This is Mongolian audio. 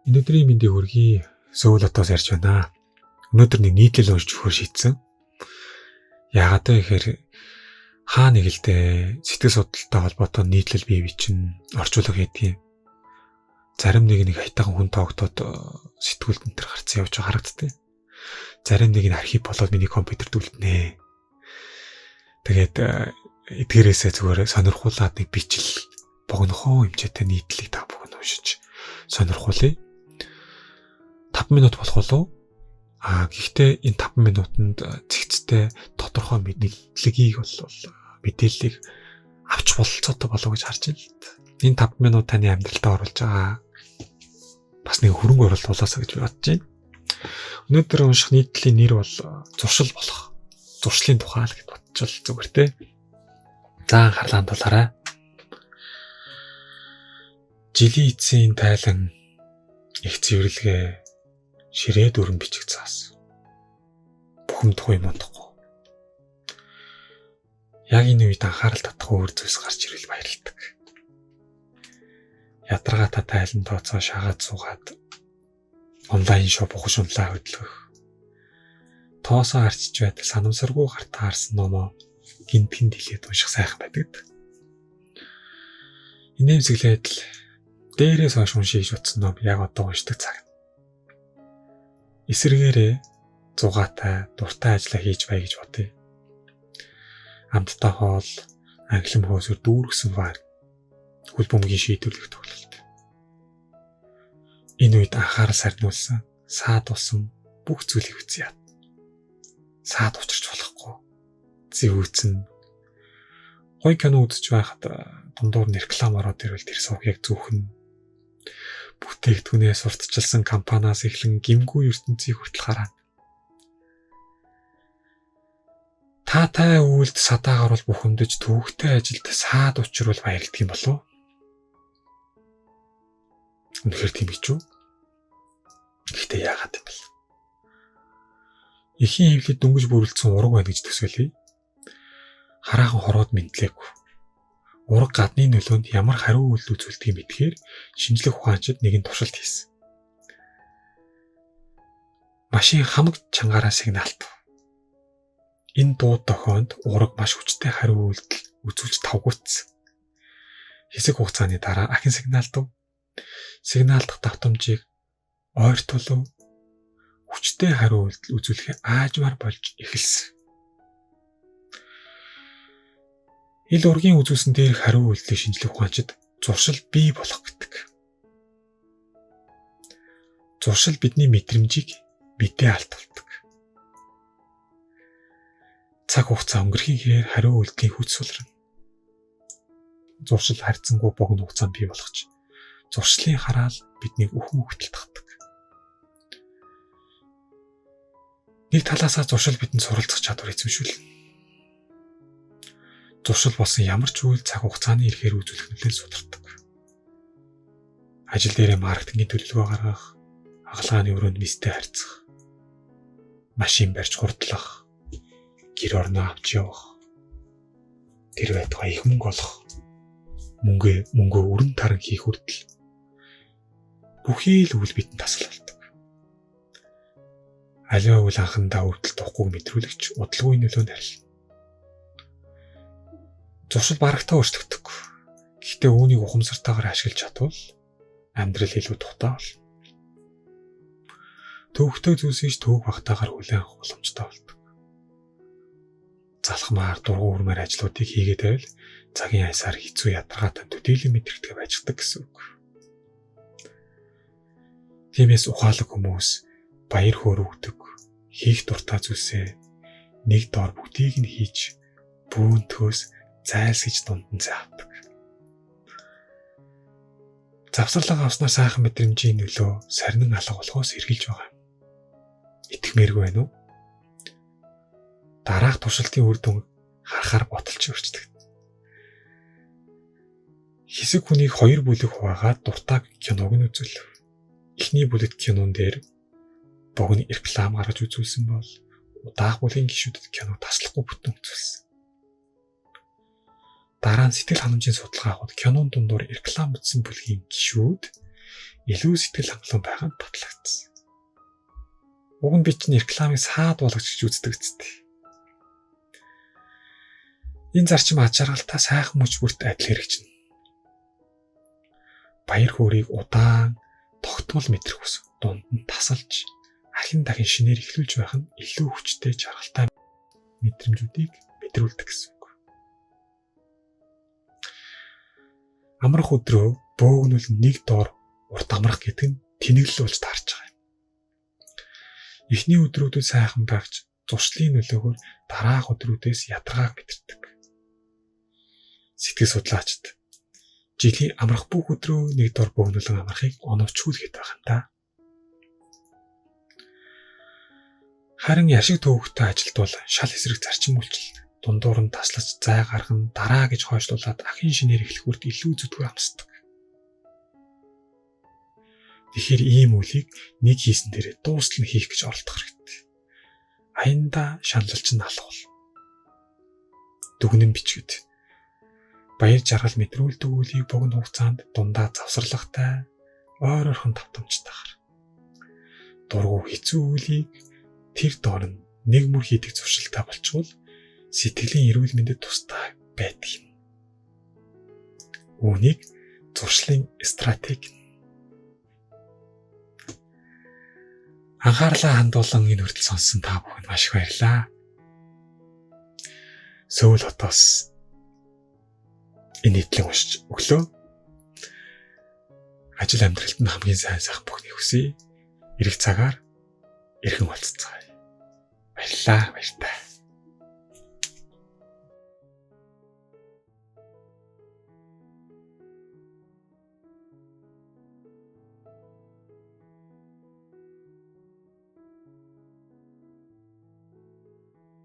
Өнөөдрийн мэндийг хүргэе. Сөүл отоос ярьж байна. Өнөөдөр нэг нийтлэл уншиж өгөхөр шийдсэн. Яагаад вэ гэхээр хаа нэг л дээ сэтгэл судлалтай холбоотой нийтлэл бие бичин орчуулга хийдэг юм. Зарим нэг хайтахан хүн тоогдоод сэтгүүлд энэ төр гарцсан явж байгаа харагддаг. Зарим нэг нь архив болоод миний компьютерт үлднэ. Тэгээд эдгээрээсээ зүгээр сонирхуулаад нэг бичил богинохоо хэмжээтэй нийтлэлийг та бүхэн уншиж сонирхуулъя. 5 минут болох болов. Гэхдээ энэ 5 минутанд зэгцтэй тодорхой мэдлэгийг мэдээллийг авч бололцоотой болов гэж харж байна л да. Энэ 5 минут таны амьдралдаа оруулж байгаа бас нэг хөрөнгө оруулалт болоосаа гэж бодож байна. Өнөөдөр унших нийтлэлийн нэр бол зуршил болох. Зуршлын тухай л гэж бодчихвол зүгээр те. За анхаарлаа хандуулаарай. Жилийн эцсийн тайлан их цэвэрлэгээ ширээ дүрэн бичиг цаас. Бухимдахгүй юм унтахгүй. Яг энэ үед анхаарал татах өөр зүйлс гарч ирвэл баярлагдав. Ядаргаата тайлан тооцоо шагаад суугаад онлайн шоу бухаш унлаа хөдлөх. Тоосоо харчиж байтал санамсаргүй гартаа харсан номоо гинтгэн дэлгээд унших сайхан байдаг. Инээмсэглээд л дээрээс хойш уншиж утсан ном яг одоо уншдаг цаг. Эсэргээрээ зугаатай, дуртай ажиллаа хийж бай гэж бодъё. Амттай хоол, англим хөөсөр дүүргэсэн вар, хөл бөмбөгийн шийдвэрлэх тоглолт. Энэ үед анхаарал сарниулсан, саад болсон бүх зүйлийг үзье. Саад учирч болохгүй. Зэвүүцэн. Гой кино үзэж байхад дундуур нь реклам ороод ирвэл тэр сууг яг зүөхнэ. Бүтээгдэхүүнээ сурталчилсан компаниас эхлэн гимгүй ертөнцийг хүртэл хараа. Таатай үйлд садаагаар бол бухимдаж төвөгтэй ажилд саад учрвал баярладаг юм болов уу? Үнэхээр тийм гэж үү? Гэхдээ яагаад юм бэ? Эхийн хөвлөд дөнгөж бүрэлдсэн ураг байна гэж төсөөлье. Хараахан хороод мэдлээгүй. Ураг гадны нөлөөнд ямар хариу үйлдэл үзүүлдгийг мэдхээр шинжлэх ухаанчид нэгэн туршилт хийсэн. Машин хамаг чангаараа сигналтав. Энэ дуу тохионд ураг маш хүчтэй хариу үйлдэл үзүүлж тавгуутсан. Хэсэг хугацааны дараа ахин сигналтав. Сигналдах давтамжийг ойртуулв. Хүчтэй хариу үйлдэл үзүүлэхээ аажмаар болж эхэлсэн. Ил ургийн үзүүлсэн дээр хариу үйлдлийн шинжлэх ухаанчид зуршил бий болох гэдэг. Зуршил бидний мэдрэмжийг мэдээ алдуулдаг. Цаг хугацаа өнгөрхийн хэрээр хариу үйлдэлийн хүч сулрна. Зуршил харьцангуй богино хугацаанд бий болгож зуршлын хараал биднийг өхөн хөвтөлт татдаг. Нэг талаасаа зуршил бидэнд суралцах чадвар эзэмшүүлнэ. Зуршил болсон ямар ч үйл цаг хугацааны ихээр үзүүлэх нөлөөлөл судардаг. Ажил дээрээ маркетингийн төлөвлөгөө гаргах, хагалгааны өрөөнд мистэй харьцах, машин барьж хурдлах, гэр орноо авч явах, тэр байтугай их мөнгө олох, мөнгөө өрн таран хийх хүртэл бүхий л үйл бидэнд тасал болдог. Аливаа үйл анхандаа өвдөлт тухгүй мэдрүүлэгч удалгүй нөлөөнд харилна. Зуршил барагтаа өөрчлөгдөхгүй. Гэхдээ үүнийг ухамсартайгаар ашиглаж чадвал амьдрал илүү тухтай болно. Төвөгтэй зүйлсийж төвөг багтаагаар хүлээн авах боломжтой болдог. Залхмаар дургуун хүрмээр ажлуудыг хийгээд байвал цагийн аясаар хэцүү ядаргаатай төдийлөн мэдрэгдэх байждаг гэсэн үг. Тиймээс ухаалаг хүмүүс баяр хөөр өгдөг, хийх дуртай зүйлсээ нэг дор бүгдийг нь хийж бүүнтгөөс зайлсхийж дундан заавдаг. Завсарлага авснаар сайхан мэдрэмжийн нөлөө сарнин алга болохоос эргэлж байгаа. Итгэмээргүй байна уу? Дараах туршилтын үр дүн харахаар боталж өрчдөг. Хэсэг хүнийг 2 бүлэг хуваагаад дуртай киног нь үзүүлв. Эхний бүлэгт кинон дээр богино реклам гаргаж үзүүлсэн бол удаах бүлгийн гишүүдэд киног таслахгүй бүтэн үзүүлсэн. Дараа нь сэтгэл ханамжийн судалгаа авахд кинон дундуур реклам бичсэн бүлгийн гишүүд илүү сэтгэл хангалуун байгаа нь батлагдсан. Уг нь би чинь рекламыг саад болгож үздэг гэжтэй. Энэ зарчим аж аргалтай сайхан мөч бүрт адил хэрэгжинэ. Баяр хөөргийг удаан тогтмол мэдрэх ус дунд нь тасалж ахин дахин шинээр эхлүүлж байх нь илүү хүчтэй жаргалтай мэдрэмжүүдийг мэдрүүлдэг гэсэн үг. Амрах өдрөө бөөгнөл нэг доор урт амрах гэдэг нь тэнэглэл болж таарч байгаа юм. Эхний өдрүүдэд сайхан байгч зуршлын нөлөөгөөр дараах өдрүүдээс ядаргааг мэдэрдэг. Сэтгэл судлаачид жилийн амрах бүх өдрөө нэг дор бөөгнөлөн амрахыг оновчүүлгээд байгаа юм да. Харин яшиг төвөгтэй ажилд бол шал эсрэг зарчим үйлчлэл дундуур нь таслаж зай гарган дараа гэж хойшлуулад ахин шинээр эхлэх үрд илүү зүтгүүр амсдаг. Тэгэхээр ийм үлийг нэг хийсэн дээрээ дуустал нь хийх гэж оролдох хэрэгтэй. Аянда шаналлч нь алхвал. Дүгнэн бичгэд баяр жаргал мэдрүүлдэг үлийг богино хугацаанд дундаа завсарлагтай ойр орхон тавтамжтайгаар. Дургу хэцүү үлийг тэр доор нь нэг мөр хийдэг зуршилтай болчвол сэтгэлийн эрүүл мэндэд тустай байдаг юм. Үүнийг зуршлын стратеги. Анхаарлаа хандуулан энэ хүртэл сонссон та бүхэнд маш их баярлалаа. Сөүл хотоос энэ нэтлэг уншиж өглөө. Ажил амьдралд нь хамгийн сайн бүхнийг хүсье. Ирэх цагаар эргэн уулзцгаая. Баярлалаа, баяртай.